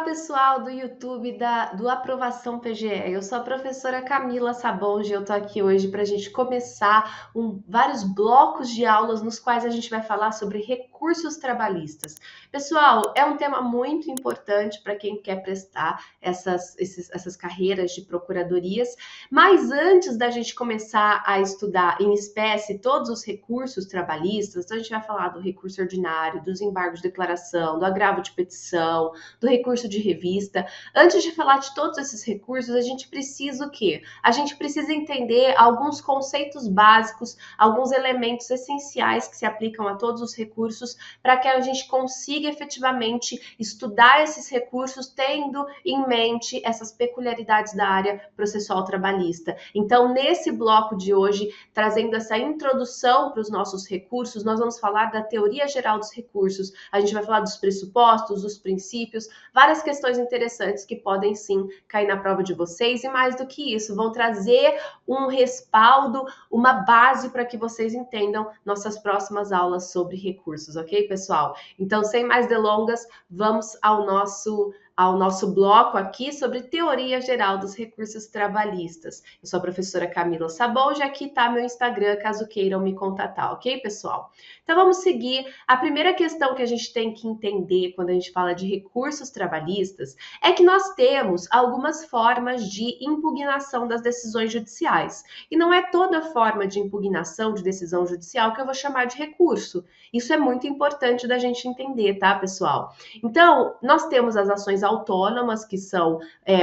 Pessoal do YouTube do Aprovação PGE. Eu sou a professora Camila Sabonge. Eu tô aqui hoje para a gente começar vários blocos de aulas nos quais a gente vai falar sobre recursos trabalhistas. Pessoal, é um tema muito importante para quem quer prestar essas carreiras de procuradorias, mas antes da gente começar a estudar em espécie todos os recursos trabalhistas, então a gente vai falar do recurso ordinário, dos embargos de declaração, do agravo de petição, do recurso de revista. Antes de falar de todos esses recursos, a gente precisa o quê? A gente precisa entender alguns conceitos básicos, alguns elementos essenciais que se aplicam a todos os recursos para que a gente consiga efetivamente estudar esses recursos tendo em mente essas peculiaridades da área processual trabalhista. Então, nesse bloco de hoje, trazendo essa introdução para os nossos recursos, nós vamos falar da teoria geral dos recursos, a gente vai falar dos pressupostos, dos princípios, várias questões interessantes que podem sim cair na prova de vocês e mais do que isso, vão trazer um respaldo, uma base para que vocês entendam nossas próximas aulas sobre recursos, ok, pessoal? Então, sem mais delongas, vamos ao nosso bloco aqui sobre teoria geral dos recursos trabalhistas. Eu sou a professora Camila Sabonge, aqui está meu Instagram, caso queiram me contatar, ok, pessoal? Então vamos seguir. A primeira questão que a gente tem que entender quando a gente fala de recursos trabalhistas é que nós temos algumas formas de impugnação das decisões judiciais. E não é toda forma de impugnação de decisão judicial que eu vou chamar de recurso. Isso é muito importante da gente entender, tá, pessoal? Então, nós temos as ações autônomas, que são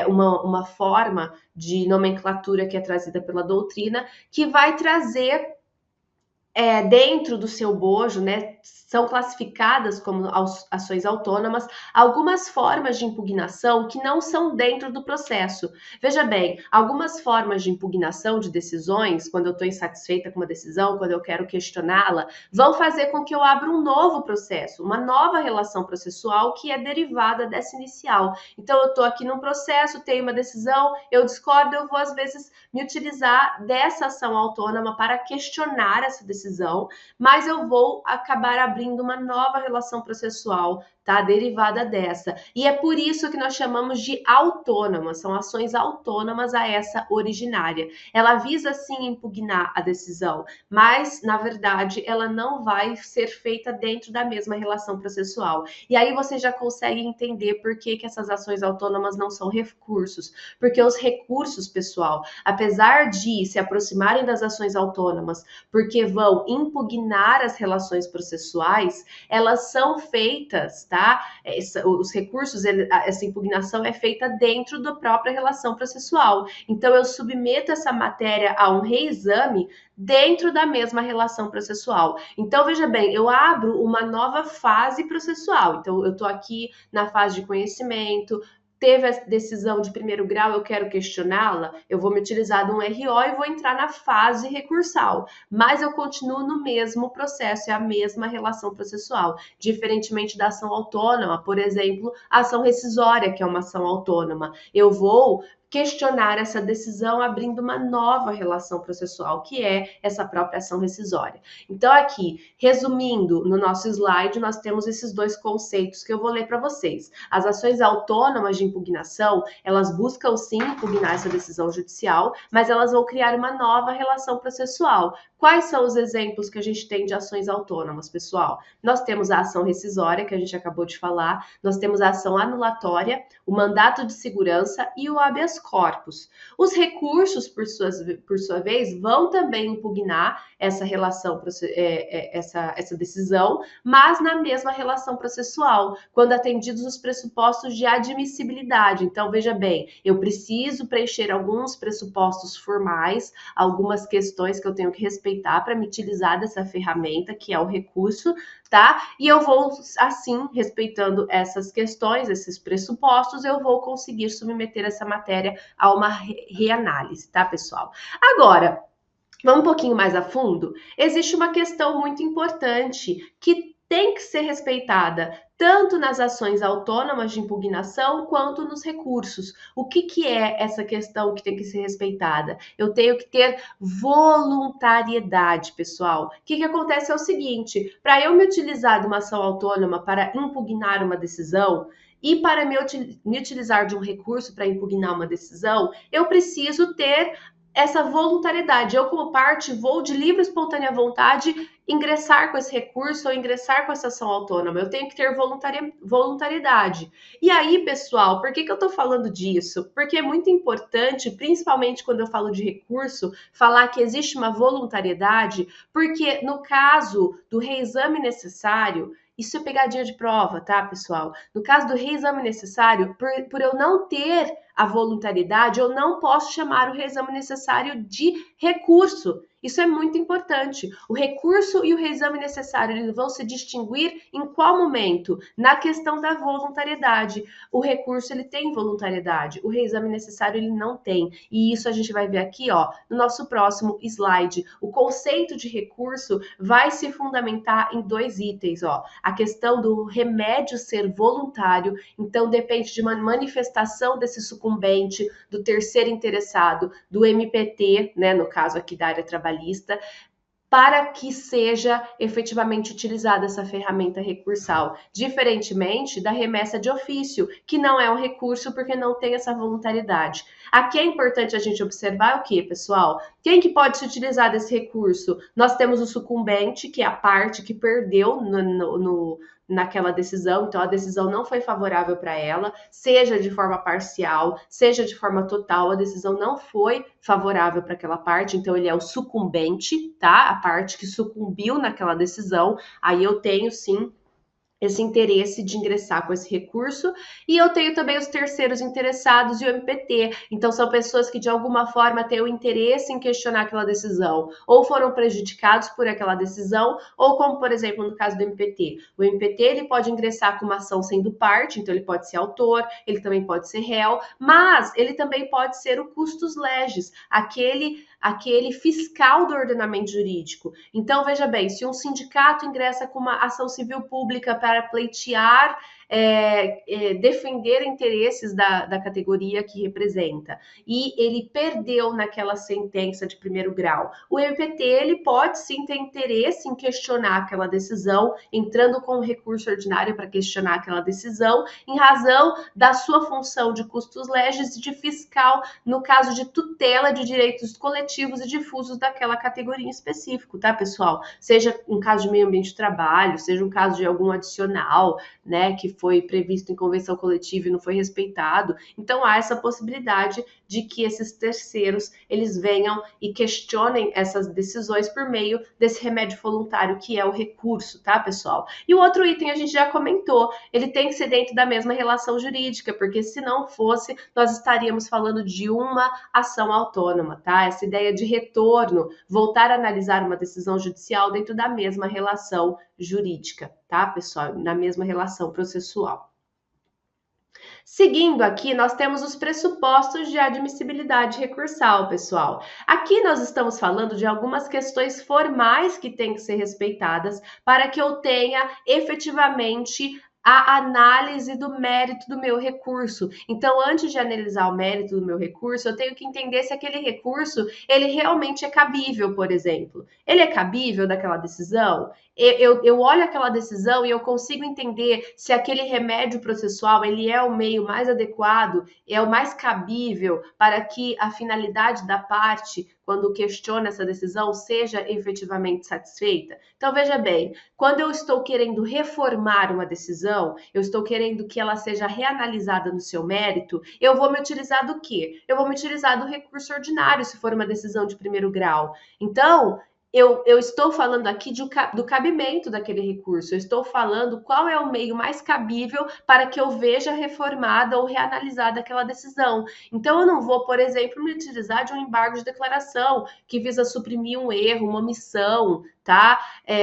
uma forma de nomenclatura que é trazida pela doutrina, que vai trazer dentro do seu bojo, né, são classificadas como ações autônomas algumas formas de impugnação que não são dentro do processo. Veja bem, algumas formas de impugnação de decisões, quando eu estou insatisfeita com uma decisão, quando eu quero questioná-la, vão fazer com que eu abra um novo processo, uma nova relação processual que é derivada dessa inicial. Então, eu estou aqui num processo, tenho uma decisão, eu discordo, eu vou às vezes me utilizar dessa ação autônoma para questionar essa decisão, mas eu vou acabar abrindo uma nova relação processual, tá? Derivada dessa. E é por isso que nós chamamos de autônoma, são ações autônomas a essa originária. Ela visa sim impugnar a decisão, mas na verdade ela não vai ser feita dentro da mesma relação processual. E aí você já consegue entender por que essas ações autônomas não são recursos, porque os recursos, pessoal, apesar de se aproximarem das ações autônomas, porque vão impugnar as relações processuais, elas são feitas, tá? Os recursos, essa impugnação é feita dentro da própria relação processual. Então, eu submeto essa matéria a um reexame dentro da mesma relação processual. Então, veja bem, eu abro uma nova fase processual. Então, eu estou aqui na fase de conhecimento, teve a decisão de primeiro grau, eu quero questioná-la, eu vou me utilizar de um RO e vou entrar na fase recursal, mas eu continuo no mesmo processo, é a mesma relação processual, diferentemente da ação autônoma, por exemplo, a ação rescisória, que é uma ação autônoma, eu vou questionar essa decisão abrindo uma nova relação processual, que é essa própria ação rescisória. Então, aqui, resumindo, no nosso slide, nós temos esses dois conceitos que eu vou ler para vocês. As ações autônomas de impugnação, elas buscam sim impugnar essa decisão judicial, mas elas vão criar uma nova relação processual. Quais são os exemplos que a gente tem de ações autônomas, pessoal? Nós temos a ação rescisória, que a gente acabou de falar, nós temos a ação anulatória, o mandato de segurança e o habeas corpus. Os recursos, por sua vez, vão também impugnar essa relação, essa decisão, mas na mesma relação processual, quando atendidos os pressupostos de admissibilidade. Então, veja bem, eu preciso preencher alguns pressupostos formais, algumas questões que eu tenho que respeitar para me utilizar dessa ferramenta, que é o recurso, tá? E eu vou, assim, respeitando essas questões, esses pressupostos, eu vou conseguir submeter essa matéria a uma reanálise, tá, pessoal? Agora, vamos um pouquinho mais a fundo? Existe uma questão muito importante que tem que ser respeitada, tanto nas ações autônomas de impugnação quanto nos recursos. O que é essa questão que tem que ser respeitada? Eu tenho que ter voluntariedade, pessoal. O que acontece é o seguinte, para eu me utilizar de uma ação autônoma para impugnar uma decisão, e para me utilizar de um recurso para impugnar uma decisão, eu preciso ter essa voluntariedade. Eu, como parte, vou de livre e espontânea vontade ingressar com esse recurso ou ingressar com essa ação autônoma. Eu tenho que ter voluntariedade. E aí, pessoal, por que eu estou falando disso? Porque é muito importante, principalmente quando eu falo de recurso, falar que existe uma voluntariedade, porque no caso do reexame necessário, isso é pegadinha de prova, tá, pessoal? No caso do reexame necessário, por eu não ter a voluntariedade, eu não posso chamar o reexame necessário de recurso. Isso é muito importante. O recurso e o reexame necessário, eles vão se distinguir em qual momento? Na questão da voluntariedade. O recurso, ele tem voluntariedade. O reexame necessário, ele não tem. E isso a gente vai ver aqui, ó, no nosso próximo slide. O conceito de recurso vai se fundamentar em 2 itens, ó. A questão do remédio ser voluntário, então depende de uma manifestação desse sucumbente, do terceiro interessado, do MPT, né, no caso aqui da área trabalhista, para que seja efetivamente utilizada essa ferramenta recursal, diferentemente da remessa de ofício, que não é um recurso porque não tem essa voluntariedade. Aqui é importante a gente observar o que, pessoal? Quem que pode se utilizar desse recurso? Nós temos o sucumbente, que é a parte que perdeu naquela decisão, então a decisão não foi favorável para ela, seja de forma parcial, seja de forma total, a decisão não foi favorável para aquela parte, então ele é o sucumbente, tá? A parte que sucumbiu naquela decisão, aí eu tenho sim esse interesse de ingressar com esse recurso, e eu tenho também os terceiros interessados e o MPT, então são pessoas que de alguma forma têm o interesse em questionar aquela decisão, ou foram prejudicados por aquela decisão, ou como por exemplo no caso do MPT, o MPT ele pode ingressar com uma ação sendo parte, então ele pode ser autor, ele também pode ser réu, mas ele também pode ser o custos legis, aquele fiscal do ordenamento jurídico. Então, veja bem, se um sindicato ingressa com uma ação civil pública para pleitear, defender interesses da categoria que representa, e ele perdeu naquela sentença de primeiro grau, o MPT ele pode sim ter interesse em questionar aquela decisão, entrando com um recurso ordinário para questionar aquela decisão, em razão da sua função de custos legis e de fiscal, no caso de tutela de direitos coletivos e difusos daquela categoria em específico, tá, pessoal? Seja um caso de meio ambiente de trabalho, seja um caso de algum adicional, né, que foi previsto em convenção coletiva e não foi respeitado. Então há essa possibilidade de que esses terceiros eles venham e questionem essas decisões por meio desse remédio voluntário que é o recurso, tá, pessoal? E o outro item a gente já comentou, ele tem que ser dentro da mesma relação jurídica, porque se não fosse, nós estaríamos falando de uma ação autônoma, tá? Essa ideia de retorno, voltar a analisar uma decisão judicial dentro da mesma relação jurídica, tá, pessoal? Na mesma relação processual. Seguindo aqui, nós temos os pressupostos de admissibilidade recursal, pessoal. Aqui nós estamos falando de algumas questões formais que têm que ser respeitadas para que eu tenha efetivamente a análise do mérito do meu recurso. Então, antes de analisar o mérito do meu recurso, eu tenho que entender se aquele recurso, ele realmente é cabível, por exemplo. Ele é cabível daquela decisão? Eu olho aquela decisão e eu consigo entender se aquele remédio processual, ele é o meio mais adequado, é o mais cabível para que a finalidade da parte, quando questiona essa decisão, seja efetivamente satisfeita. Então, veja bem, quando eu estou querendo reformar uma decisão, eu estou querendo que ela seja reanalisada no seu mérito, eu vou me utilizar do quê? Eu vou me utilizar do recurso ordinário, se for uma decisão de primeiro grau. Então, eu estou falando aqui do cabimento daquele recurso, eu estou falando qual é o meio mais cabível para que eu veja reformada ou reanalisada aquela decisão. Então, eu não vou, por exemplo, me utilizar de um embargo de declaração que visa suprimir um erro, uma omissão, tá?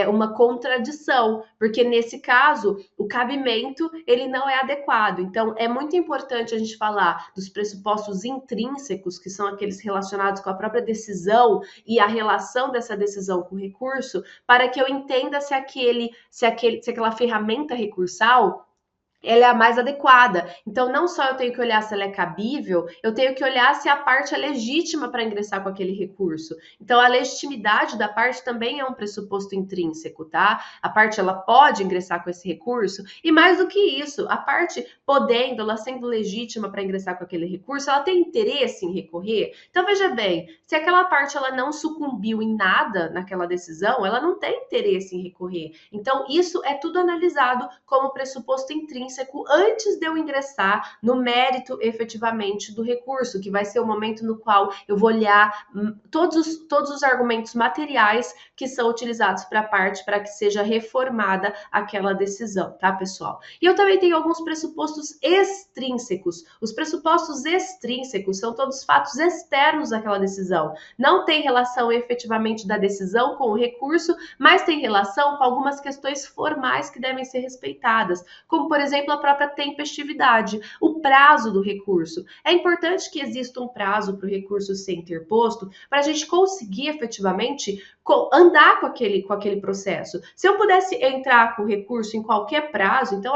Uma contradição, porque nesse caso o cabimento ele não é adequado. Então é muito importante a gente falar dos pressupostos intrínsecos, que são aqueles relacionados com a própria decisão e a relação dessa decisão com o recurso, para que eu entenda se aquela ferramenta recursal ela é a mais adequada. Então, não só eu tenho que olhar se ela é cabível, eu tenho que olhar se a parte é legítima para ingressar com aquele recurso. Então, a legitimidade da parte também é um pressuposto intrínseco, tá? A parte, ela pode ingressar com esse recurso, e mais do que isso, a parte podendo, ela sendo legítima para ingressar com aquele recurso, ela tem interesse em recorrer? Então, veja bem, se aquela parte, ela não sucumbiu em nada naquela decisão, ela não tem interesse em recorrer. Então, isso é tudo analisado como pressuposto intrínseco antes de eu ingressar no mérito efetivamente do recurso, que vai ser o momento no qual eu vou olhar todos os argumentos materiais que são utilizados para a parte para que seja reformada aquela decisão, tá, pessoal? E eu também tenho alguns pressupostos extrínsecos. Os pressupostos extrínsecos são todos fatos externos àquela decisão. Não tem relação efetivamente da decisão com o recurso, mas tem relação com algumas questões formais que devem ser respeitadas, como, por exemplo, a própria tempestividade, o prazo do recurso. É importante que exista um prazo para o recurso ser interposto para a gente conseguir efetivamente andar com aquele processo. Se eu pudesse entrar com o recurso em qualquer prazo, então,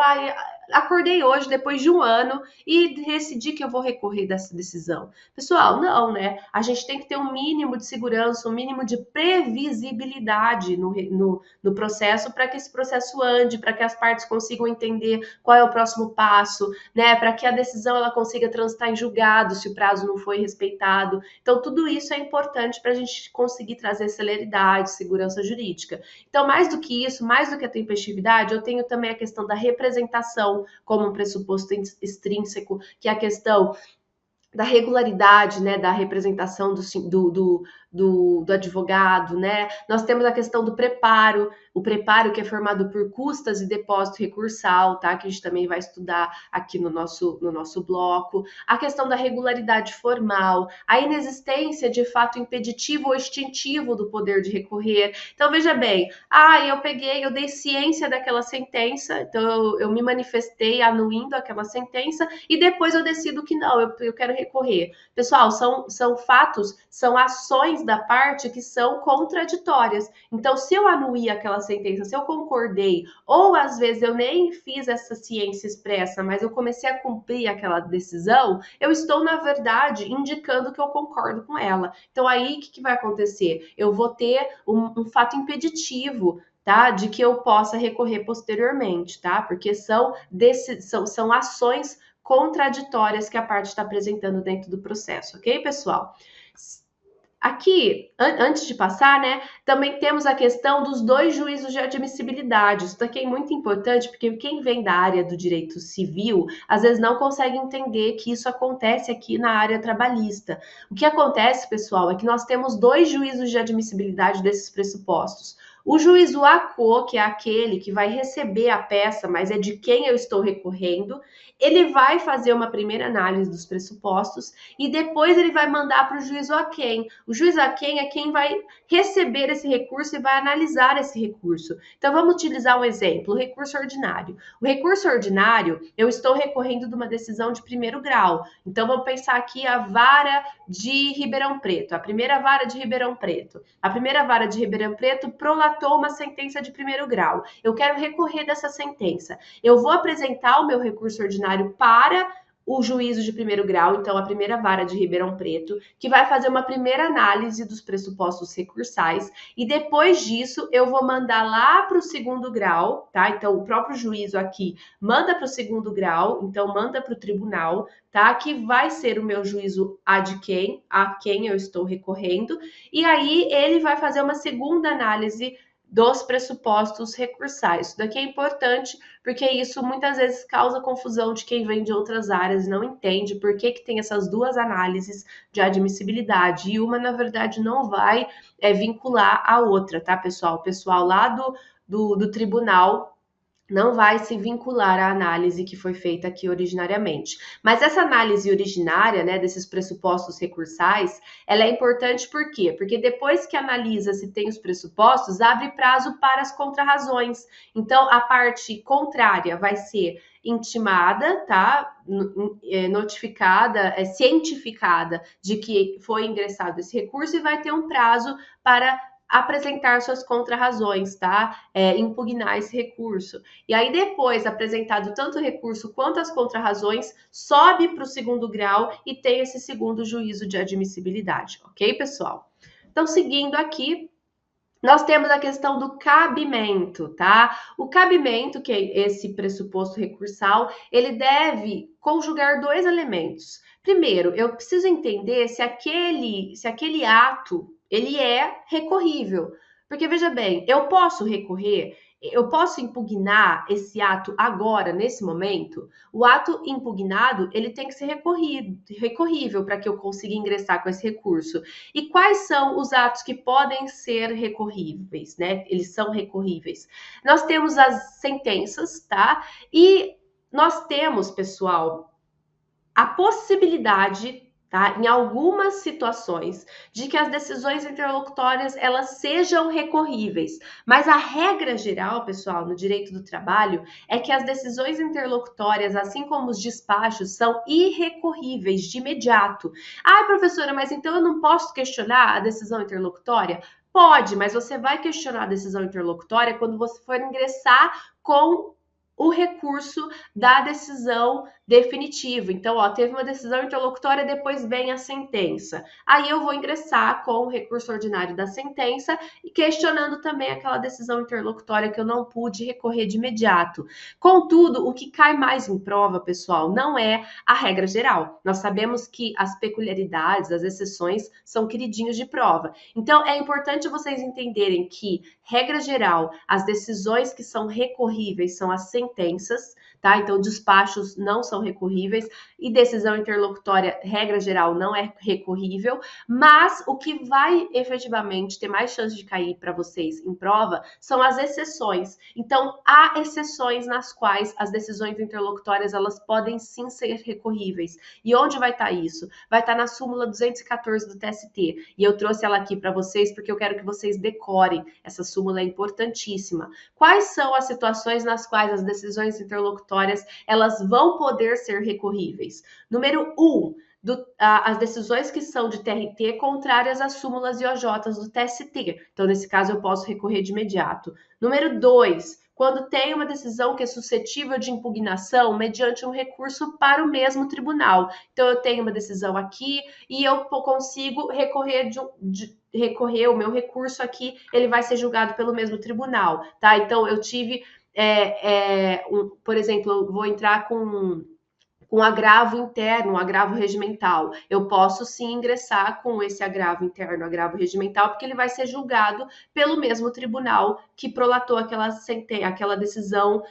acordei hoje, depois de um ano, e decidi que eu vou recorrer dessa decisão. Pessoal, não, né? A gente tem que ter um mínimo de segurança, um mínimo de previsibilidade no processo, para que esse processo ande, para que as partes consigam entender qual é o próximo passo, né? Para que a decisão ela consiga transitar em julgado se o prazo não foi respeitado. Então, tudo isso é importante para a gente conseguir trazer celeridade, segurança jurídica. Então, mais do que isso, mais do que a tempestividade, eu tenho também a questão da representação como um pressuposto extrínseco, que é a questão da regularidade, né, da representação do advogado, né? Nós temos a questão do preparo, o preparo que é formado por custas e depósito recursal, tá? Que a gente também vai estudar aqui no nosso bloco. A questão da regularidade formal, a inexistência de fato impeditivo ou extintivo do poder de recorrer. Então, veja bem, eu dei ciência daquela sentença, então eu me manifestei anuindo aquela sentença e depois eu decido que não, eu quero recorrer. Pessoal, são fatos, são ações da parte que são contraditórias. Então, se eu anuí aquela sentença, se eu concordei, ou às vezes eu nem fiz essa ciência expressa, mas eu comecei a cumprir aquela decisão, eu estou, na verdade, indicando que eu concordo com ela. Então, aí, o que vai acontecer? Eu vou ter um fato impeditivo, tá? De que eu possa recorrer posteriormente, tá? Porque são ações contraditórias que a parte está apresentando dentro do processo, ok, pessoal? Aqui, antes de passar, né, também temos a questão dos dois juízos de admissibilidade. Isso daqui é muito importante, porque quem vem da área do direito civil, às vezes não consegue entender que isso acontece aqui na área trabalhista. O que acontece, pessoal, é que nós temos dois juízos de admissibilidade desses pressupostos. O juízo ACO, que é aquele que vai receber a peça, mas é de quem eu estou recorrendo, ele vai fazer uma primeira análise dos pressupostos e depois ele vai mandar para o juízo aquém. O juiz aquém é quem vai receber esse recurso e vai analisar esse recurso. Então, vamos utilizar um exemplo, o recurso ordinário. O recurso ordinário, eu estou recorrendo de uma decisão de primeiro grau. Então, vamos pensar aqui a vara de Ribeirão Preto, a primeira vara de Ribeirão Preto. A primeira vara de Ribeirão Preto prolatou uma sentença de primeiro grau. Eu quero recorrer dessa sentença. Eu vou apresentar o meu recurso ordinário para o juízo de primeiro grau, então a primeira vara de Ribeirão Preto, que vai fazer uma primeira análise dos pressupostos recursais e depois disso eu vou mandar lá para o segundo grau, tá? Então o próprio juízo aqui manda para o segundo grau, então manda para o tribunal, tá? Que vai ser o meu juízo a quem eu estou recorrendo, e aí ele vai fazer uma segunda análise dos pressupostos recursais. Isso daqui é importante porque isso muitas vezes causa confusão de quem vem de outras áreas e não entende por que tem essas duas análises de admissibilidade e uma, na verdade, não vai vincular a outra, tá, pessoal? O pessoal lá do tribunal não vai se vincular à análise que foi feita aqui originariamente. Mas essa análise originária, né, desses pressupostos recursais, ela é importante por quê? Porque depois que analisa se tem os pressupostos, abre prazo para as contrarrazões. Então, a parte contrária vai ser intimada, tá? Notificada, cientificada de que foi ingressado esse recurso e vai ter um prazo para apresentar suas contrarrazões, tá? Impugnar esse recurso. E aí, depois, apresentado tanto o recurso quanto as contrarrazões, sobe para o segundo grau e tem esse segundo juízo de admissibilidade, ok, pessoal? Então, seguindo aqui, nós temos a questão do cabimento, tá? O cabimento, que é esse pressuposto recursal, ele deve conjugar dois elementos. Primeiro, eu preciso entender se aquele ato ele é recorrível. Porque veja bem, eu posso recorrer, eu posso impugnar esse ato agora, nesse momento. O ato impugnado, ele tem que ser recorrível para que eu consiga ingressar com esse recurso. E quais são os atos que podem ser recorríveis, né? Eles são recorríveis. Nós temos as sentenças, tá? E nós temos, pessoal, a possibilidade, tá, em algumas situações, de que as decisões interlocutórias elas sejam recorríveis. Mas a regra geral, pessoal, no direito do trabalho, é que as decisões interlocutórias, assim como os despachos, são irrecorríveis de imediato. Ah, professora, mas então eu não posso questionar a decisão interlocutória? Pode, mas você vai questionar a decisão interlocutória quando você for ingressar com o recurso da decisão definitiva. Então, ó, teve uma decisão interlocutória, depois vem a sentença. Aí eu vou ingressar com o recurso ordinário da sentença e questionando também aquela decisão interlocutória que eu não pude recorrer de imediato. Contudo, o que cai mais em prova, pessoal, não é a regra geral. Nós sabemos que as peculiaridades, as exceções, são queridinhos de prova. Então, é importante vocês entenderem que, regra geral, as decisões que são recorríveis são as sentenças, tá? Então, despachos não são recorríveis e decisão interlocutória, regra geral, não é recorrível, mas o que vai efetivamente ter mais chance de cair para vocês em prova são as exceções. Então, há exceções nas quais as decisões interlocutórias elas podem sim ser recorríveis. E onde vai estar isso? Vai estar na súmula 214 do TST. E eu trouxe ela aqui para vocês porque eu quero que vocês decorem. Essa súmula é importantíssima. Quais são as situações nas quais as decisões interlocutórias elas vão poder ser recorríveis? Número 1, as decisões que são de TRT contrárias às súmulas e OJs do TST. Então, nesse caso, eu posso recorrer de imediato. Número 2, quando tem uma decisão que é suscetível de impugnação mediante um recurso para o mesmo tribunal. Então, eu tenho uma decisão aqui e eu consigo recorrer recorrer o meu recurso aqui, ele vai ser julgado pelo mesmo tribunal, tá? Então, eu tive, por exemplo, eu vou entrar com agravo interno, um agravo regimental. Eu posso sim ingressar com esse agravo interno, agravo regimental, porque ele vai ser julgado pelo mesmo tribunal que prolatou aquela decisão,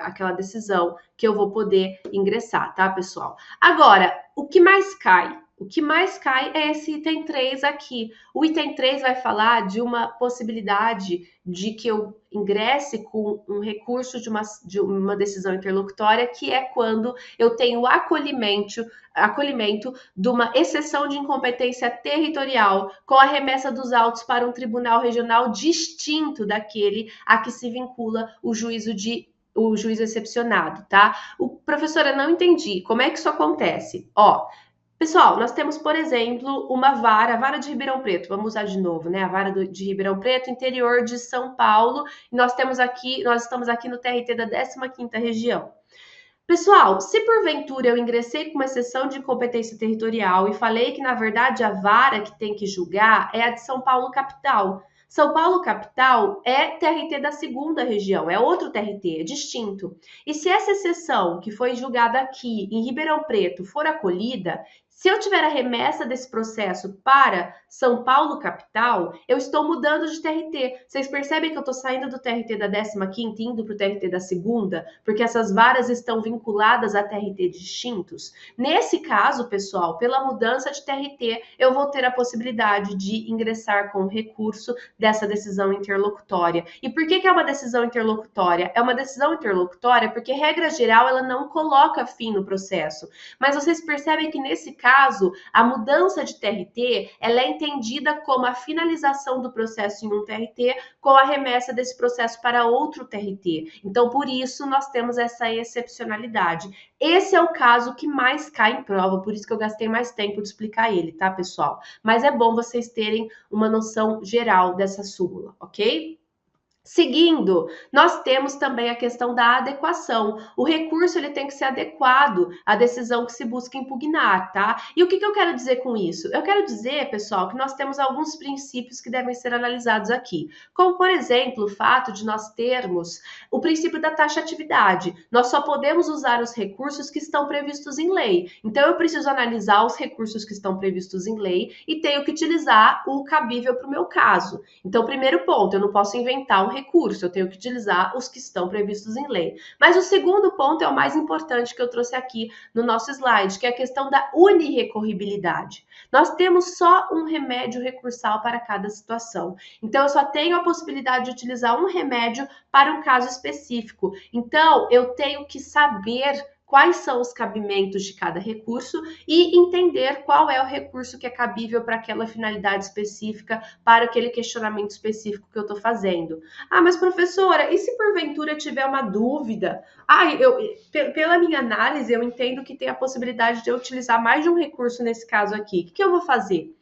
aquela decisão que eu vou poder ingressar, tá, pessoal? Agora, o que mais cai? O que mais cai é esse item 3 aqui. O item 3 vai falar de uma possibilidade de que eu ingresse com um recurso de uma decisão interlocutória, que é quando eu tenho acolhimento de uma exceção de incompetência territorial com a remessa dos autos para um tribunal regional distinto daquele a que se vincula o juízo excepcionado, tá? Professora, não entendi. Como é que isso acontece? Ó, pessoal, nós temos, por exemplo, a vara de Ribeirão Preto, vamos usar de novo, né? A vara de Ribeirão Preto, interior de São Paulo, e nós estamos aqui no TRT da 15ª região. Pessoal, se porventura eu ingressei com uma exceção de incompetência territorial e falei que, na verdade, a vara que tem que julgar é a de São Paulo capital. São Paulo capital é TRT da 2ª região, é outro TRT, é distinto. E se essa exceção que foi julgada aqui em Ribeirão Preto for acolhida, se eu tiver a remessa desse processo para São Paulo capital, eu estou mudando de TRT. Vocês percebem que eu estou saindo do TRT da 15ª e indo para o TRT da 2ª, porque essas varas estão vinculadas a TRT distintos? Nesse caso, pessoal, pela mudança de TRT, eu vou ter a possibilidade de ingressar com recurso dessa decisão interlocutória. E por que é uma decisão interlocutória? É uma decisão interlocutória porque, regra geral, ela não coloca fim no processo. Mas vocês percebem que, nesse caso, a mudança de TRT ela é entendida como a finalização do processo em um TRT com a remessa desse processo para outro TRT. Então, por isso, nós temos essa excepcionalidade. Esse é o caso que mais cai em prova, por isso que eu gastei mais tempo de explicar ele, tá, pessoal? Mas é bom vocês terem uma noção geral dessa súmula, ok? Seguindo, nós temos também a questão da adequação. O recurso ele tem que ser adequado à decisão que se busca impugnar, tá? E o que eu quero dizer com isso? Eu quero dizer, pessoal, que nós temos alguns princípios que devem ser analisados aqui. Como, por exemplo, o fato de nós termos o princípio da taxatividade. Nós só podemos usar os recursos que estão previstos em lei. Então, eu preciso analisar os recursos que estão previstos em lei e tenho que utilizar o cabível para o meu caso. Então, primeiro ponto, eu não posso inventar um recurso, eu tenho que utilizar os que estão previstos em lei. Mas o segundo ponto é o mais importante que eu trouxe aqui no nosso slide, que é a questão da unirrecorribilidade. Nós temos só um remédio recursal para cada situação. Então, eu só tenho a possibilidade de utilizar um remédio para um caso específico. Então, eu tenho que saber quais são os cabimentos de cada recurso e entender qual é o recurso que é cabível para aquela finalidade específica, para aquele questionamento específico que eu estou fazendo. Ah, mas professora, e se porventura tiver uma dúvida? Pela minha análise, eu entendo que tem a possibilidade de eu utilizar mais de um recurso nesse caso aqui. O que eu vou fazer?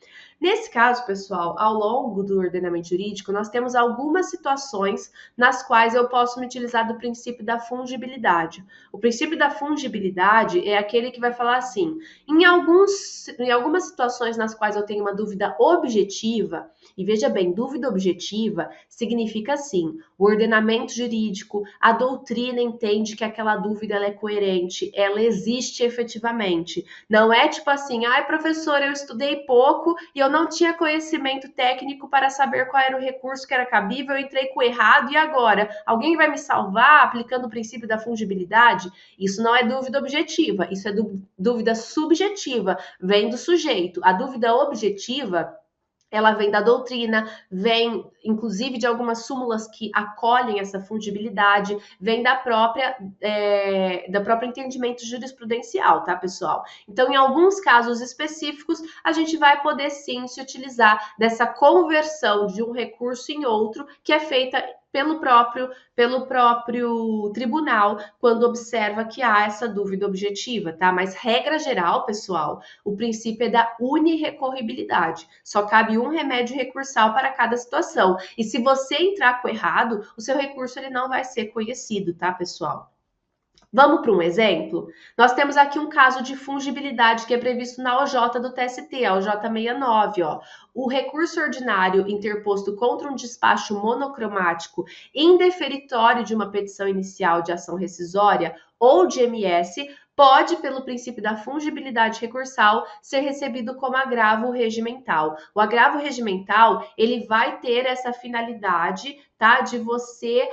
Nesse caso, pessoal, ao longo do ordenamento jurídico, nós temos algumas situações nas quais eu posso me utilizar do princípio da fungibilidade. O princípio da fungibilidade é aquele que vai falar assim: em algumas situações nas quais eu tenho uma dúvida objetiva, e veja bem, dúvida objetiva significa assim: o ordenamento jurídico, a doutrina entende que aquela dúvida ela é coerente, ela existe efetivamente. Não é tipo assim, ai, professor, eu estudei pouco e eu não tinha conhecimento técnico para saber qual era o recurso que era cabível, eu entrei com o errado e agora? Alguém vai me salvar aplicando o princípio da fungibilidade? Isso não é dúvida objetiva, isso é dúvida subjetiva, vem do sujeito. A dúvida objetiva ela vem da doutrina, vem inclusive de algumas súmulas que acolhem essa fungibilidade, vem da própria entendimento jurisprudencial, tá, pessoal? Então, em alguns casos específicos, a gente vai poder sim se utilizar dessa conversão de um recurso em outro, que é feita pelo próprio tribunal, quando observa que há essa dúvida objetiva, tá? Mas, regra geral, pessoal, o princípio é da unirrecorribilidade. Só cabe um remédio recursal para cada situação. E se você entrar com o errado, o seu recurso ele não vai ser conhecido, tá, pessoal? Vamos para um exemplo? Nós temos aqui um caso de fungibilidade que é previsto na OJ do TST, a OJ 69, ó. O recurso ordinário interposto contra um despacho monocromático indeferitório de uma petição inicial de ação rescisória ou de MS pode, pelo princípio da fungibilidade recursal, ser recebido como agravo regimental. O agravo regimental, ele vai ter essa finalidade, tá, de você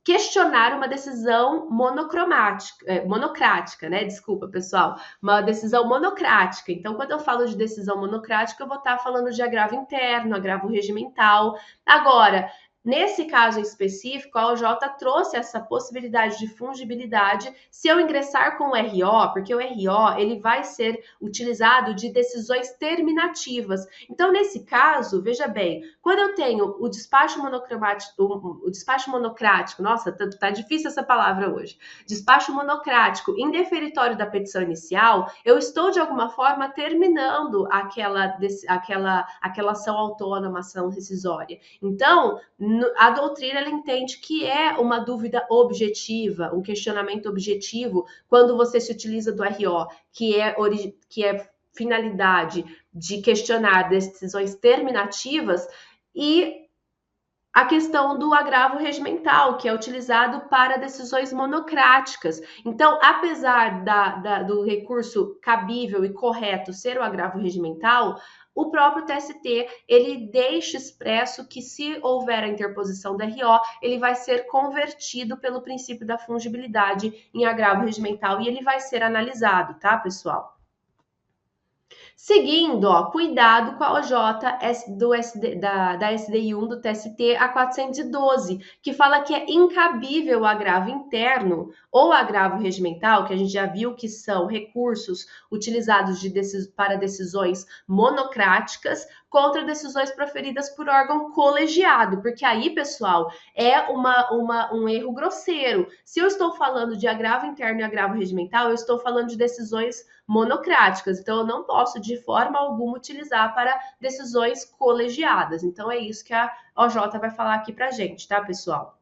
questionar uma decisão monocrática, né? Desculpa, pessoal. Uma decisão monocrática. Então, quando eu falo de decisão monocrática, eu vou estar falando de agravo interno, agravo regimental. Agora, nesse caso em específico, a OJ trouxe essa possibilidade de fungibilidade se eu ingressar com o RO, porque o RO ele vai ser utilizado de decisões terminativas. Então, nesse caso, veja bem, quando eu tenho o despacho monocrático, nossa, tá difícil essa palavra hoje, despacho monocrático indeferitório da petição inicial, eu estou de alguma forma terminando aquela ação autônoma, ação rescisória. Então, a doutrina ela entende que é uma dúvida objetiva, um questionamento objetivo, quando você se utiliza do RO, que é finalidade de questionar decisões terminativas, e a questão do agravo regimental, que é utilizado para decisões monocráticas. Então, apesar do recurso cabível e correto ser o agravo regimental, o próprio TST, ele deixa expresso que se houver a interposição da RO, ele vai ser convertido pelo princípio da fungibilidade em agravo regimental e ele vai ser analisado, tá, pessoal? Seguindo, ó, cuidado com a OJ da SDI1 do TST a 412, que fala que é incabível o agravo interno ou agravo regimental, que a gente já viu que são recursos utilizados para decisões monocráticas, contra decisões proferidas por órgão colegiado, porque aí, pessoal, é um erro grosseiro. Se eu estou falando de agravo interno e agravo regimental, eu estou falando de decisões monocráticas, então eu não posso de forma alguma utilizar para decisões colegiadas. Então é isso que a OJ vai falar aqui pra gente, tá, pessoal?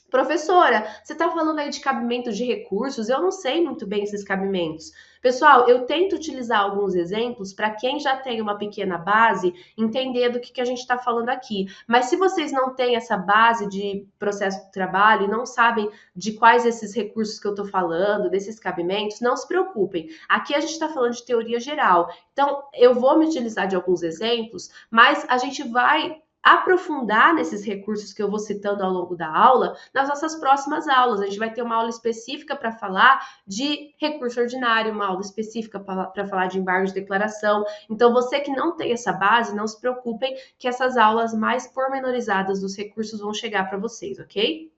Professora, você está falando aí de cabimento de recursos, eu não sei muito bem esses cabimentos. Pessoal, eu tento utilizar alguns exemplos para quem já tem uma pequena base entender do que a gente está falando aqui. Mas se vocês não têm essa base de processo de trabalho e não sabem de quais esses recursos que eu estou falando, desses cabimentos, não se preocupem. Aqui a gente está falando de teoria geral. Então, eu vou me utilizar de alguns exemplos, mas a gente vai aprofundar nesses recursos que eu vou citando ao longo da aula nas nossas próximas aulas. A gente vai ter uma aula específica para falar de recurso ordinário, uma aula específica para falar de embargo de declaração. Então, você que não tem essa base, não se preocupem que essas aulas mais pormenorizadas dos recursos vão chegar para vocês, ok?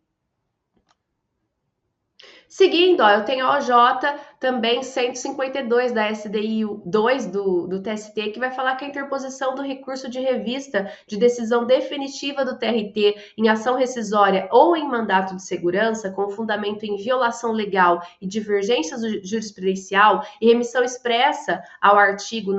Seguindo, ó, eu tenho a OJ também 152 da SDI 2 do TST, que vai falar que a interposição do recurso de revista de decisão definitiva do TRT em ação rescisória ou em mandato de segurança, com fundamento em violação legal e divergência jurisprudencial e remissão expressa ao artigo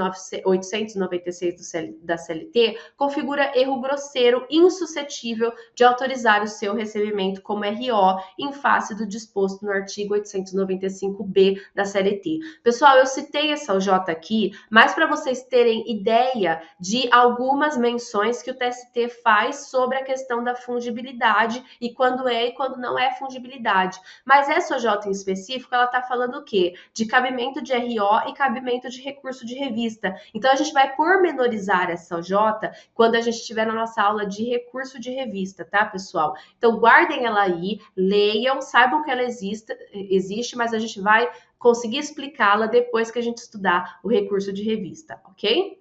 896 da CLT, configura erro grosseiro insuscetível de autorizar o seu recebimento como RO em face do disposto no artigo 895-B da CLT. Pessoal, eu citei essa OJ aqui, mas para vocês terem ideia de algumas menções que o TST faz sobre a questão da fungibilidade e quando é e quando não é fungibilidade. Mas essa OJ em específico, ela está falando o quê? De cabimento de RO e cabimento de recurso de revista. Então, a gente vai pormenorizar essa OJ quando a gente estiver na nossa aula de recurso de revista, tá, pessoal? Então, guardem ela aí, leiam, saibam que ela existe, mas a gente vai conseguir explicá-la depois que a gente estudar o recurso de revista, ok?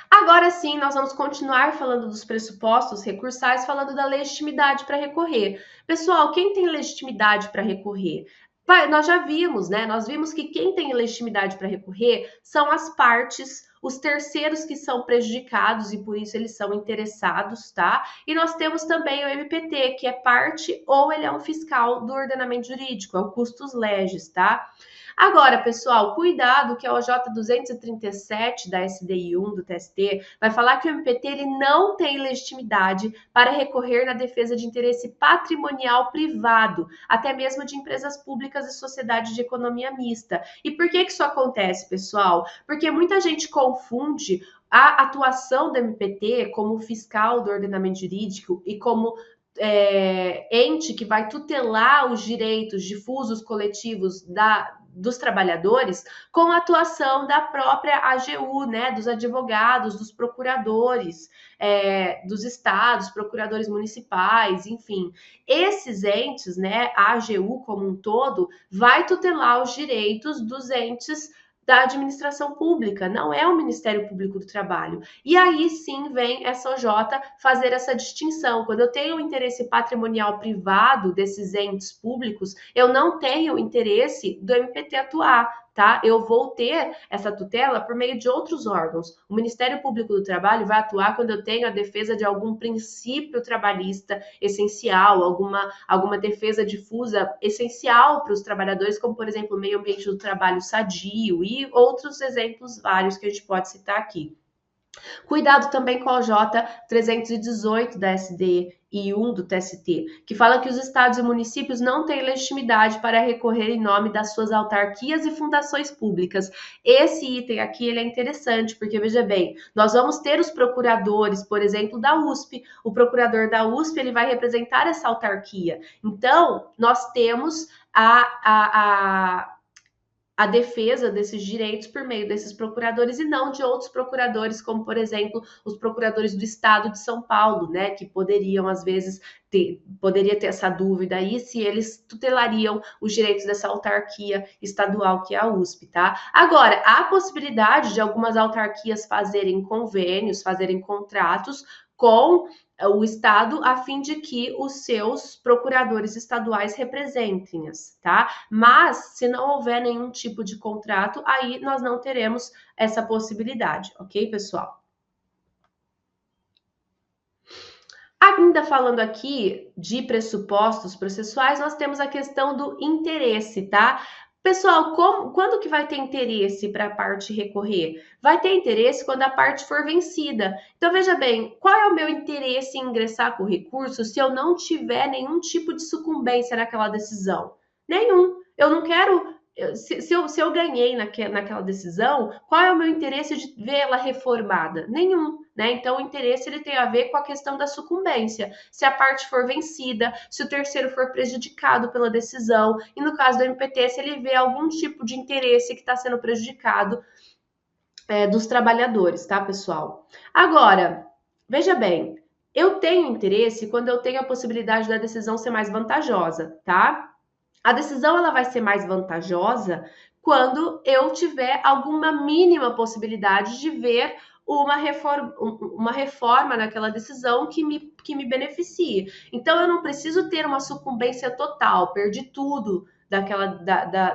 Agora sim, nós vamos continuar falando dos pressupostos recursais, falando da legitimidade para recorrer. Pessoal, quem tem legitimidade para recorrer? Nós já vimos, né? Nós vimos que quem tem legitimidade para recorrer são as partes, os terceiros que são prejudicados e por isso eles são interessados, tá? E nós temos também o MPT, que é parte ou ele é um fiscal do ordenamento jurídico, é o custos legis, tá? Agora, pessoal, cuidado que a OJ 237 da SDI1 do TST vai falar que o MPT ele não tem legitimidade para recorrer na defesa de interesse patrimonial privado, até mesmo de empresas públicas e sociedades de economia mista. E por que isso acontece, pessoal? Porque muita gente confunde a atuação do MPT como fiscal do ordenamento jurídico e como ente que vai tutelar os direitos difusos coletivos dos trabalhadores com a atuação da própria AGU, né, dos advogados, dos procuradores, dos estados, procuradores municipais, enfim. Esses entes, né, a AGU como um todo, vai tutelar os direitos dos entes da administração pública, não é o Ministério Público do Trabalho. E aí sim vem essa OJ fazer essa distinção. Quando eu tenho o interesse patrimonial privado desses entes públicos, eu não tenho interesse do MPT atuar, tá? Eu vou ter essa tutela por meio de outros órgãos. O Ministério Público do Trabalho vai atuar quando eu tenho a defesa de algum princípio trabalhista essencial, alguma defesa difusa essencial para os trabalhadores, como, por exemplo, o meio ambiente do trabalho sadio e outros exemplos vários que a gente pode citar aqui. Cuidado também com a OJ 318 da SDI1 do TST, que fala que os estados e municípios não têm legitimidade para recorrer em nome das suas autarquias e fundações públicas. Esse item aqui ele é interessante, porque, veja bem, nós vamos ter os procuradores, por exemplo, da USP. O procurador da USP ele vai representar essa autarquia. Então, nós temos a defesa desses direitos por meio desses procuradores e não de outros procuradores, como, por exemplo, os procuradores do Estado de São Paulo, né, que poderiam, às vezes, poderia ter essa dúvida aí se eles tutelariam os direitos dessa autarquia estadual que é a USP, tá? Agora, há a possibilidade de algumas autarquias fazerem convênios, fazerem contratos com o Estado a fim de que os seus procuradores estaduais representem-as, tá? Mas, se não houver nenhum tipo de contrato, aí nós não teremos essa possibilidade, ok, pessoal? Ainda falando aqui de pressupostos processuais, nós temos a questão do interesse, tá? Pessoal, quando que vai ter interesse para a parte recorrer? Vai ter interesse quando a parte for vencida. Então, veja bem, qual é o meu interesse em ingressar com o recurso se eu não tiver nenhum tipo de sucumbência naquela decisão? Nenhum. Eu não quero. Se eu ganhei naquela decisão, qual é o meu interesse de vê-la reformada? Nenhum. Né? Então, o interesse ele tem a ver com a questão da sucumbência. Se a parte for vencida, se o terceiro for prejudicado pela decisão, e no caso do MPT, se ele vê algum tipo de interesse que está sendo prejudicado dos trabalhadores, tá, pessoal? Agora, veja bem, eu tenho interesse quando eu tenho a possibilidade da decisão ser mais vantajosa, tá? A decisão ela vai ser mais vantajosa quando eu tiver alguma mínima possibilidade de ver uma reforma naquela decisão que me beneficie. Então, eu não preciso ter uma sucumbência total, perdi tudo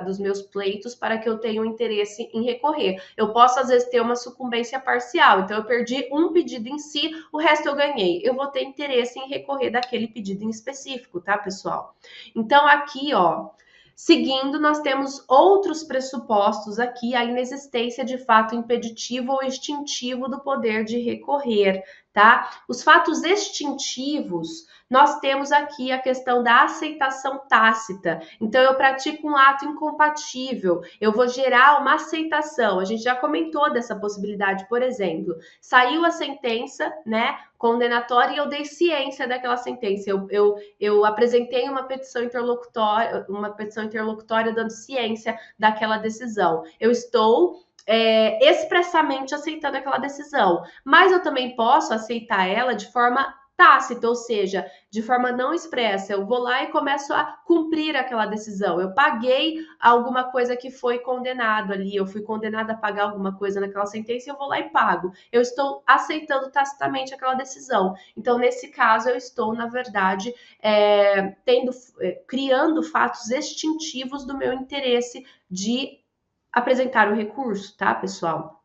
dos meus pleitos para que eu tenha um interesse em recorrer. Eu posso, às vezes, ter uma sucumbência parcial. Então, eu perdi um pedido em si, o resto eu ganhei. Eu vou ter interesse em recorrer daquele pedido em específico, tá, pessoal? Então, aqui, ó, seguindo, nós temos outros pressupostos aqui, a inexistência de fato impeditivo ou extintivo do poder de recorrer, tá? Os fatos extintivos, nós temos aqui a questão da aceitação tácita. Então, eu pratico um ato incompatível, eu vou gerar uma aceitação. A gente já comentou dessa possibilidade, por exemplo, saiu a sentença, né, condenatória e eu dei ciência daquela sentença. Eu apresentei uma petição interlocutória dando ciência daquela decisão. Eu estou expressamente aceitando aquela decisão, mas eu também posso aceitar ela de forma tácita, ou seja, de forma não expressa. Eu vou lá e começo a cumprir aquela decisão. Eu paguei alguma coisa que foi condenado ali, eu fui condenada a pagar alguma coisa naquela sentença e eu vou lá e pago. Eu estou aceitando tacitamente aquela decisão. Então, nesse caso, eu estou, na verdade, criando fatos extintivos do meu interesse de apresentar o recurso, tá, pessoal?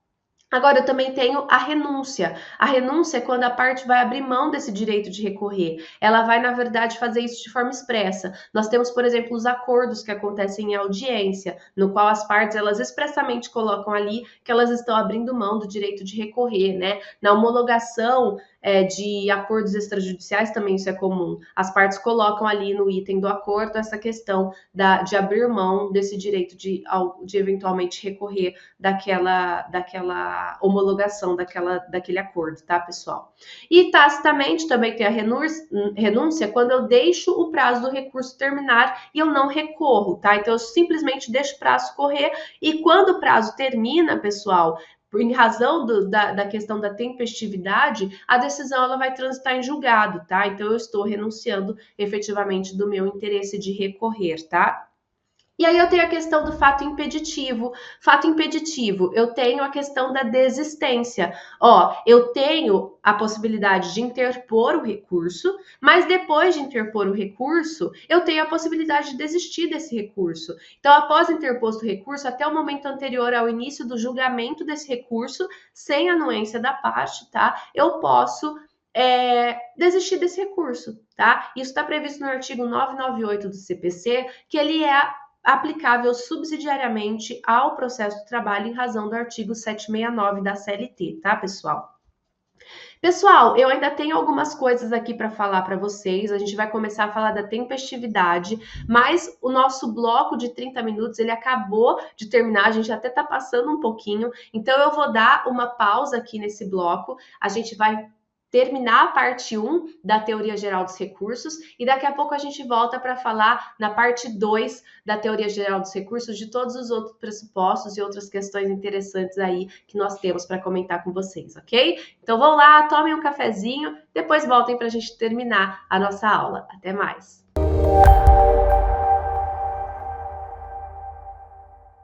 Agora, eu também tenho a renúncia. A renúncia é quando a parte vai abrir mão desse direito de recorrer. Ela vai, na verdade, fazer isso de forma expressa. Nós temos, por exemplo, os acordos que acontecem em audiência, no qual as partes, elas expressamente colocam ali que elas estão abrindo mão do direito de recorrer, né? Na homologação de acordos extrajudiciais também isso é comum. As partes colocam ali no item do acordo essa questão de abrir mão desse direito de eventualmente recorrer daquela homologação, daquele acordo, tá, pessoal? E tacitamente também tem a renúncia quando eu deixo o prazo do recurso terminar e eu não recorro, tá? Então eu simplesmente deixo o prazo correr e quando o prazo termina, pessoal, em razão da questão da tempestividade, a decisão ela vai transitar em julgado, tá? Então eu estou renunciando efetivamente do meu interesse de recorrer, tá? E aí eu tenho a questão do fato impeditivo. Fato impeditivo, eu tenho a questão da desistência. Ó, eu tenho a possibilidade de interpor o recurso, mas depois de interpor o recurso, eu tenho a possibilidade de desistir desse recurso. Então, após interposto o recurso, até o momento anterior ao início do julgamento desse recurso, sem anuência da parte, tá? Eu posso desistir desse recurso, tá? Isso está previsto no artigo 998 do CPC, que ele é aplicável subsidiariamente ao processo de trabalho em razão do artigo 769 da CLT, tá, pessoal? Pessoal, eu ainda tenho algumas coisas aqui para falar para vocês. A gente vai começar a falar da tempestividade, mas o nosso bloco de 30 minutos, ele acabou de terminar, a gente até tá passando um pouquinho. Então eu vou dar uma pausa aqui nesse bloco. A gente vai terminar a parte 1 da teoria geral dos recursos e daqui a pouco a gente volta para falar na parte 2 da teoria geral dos recursos de todos os outros pressupostos e outras questões interessantes aí que nós temos para comentar com vocês, ok? Então vão lá, tomem um cafezinho, depois voltem para a gente terminar a nossa aula. Até mais!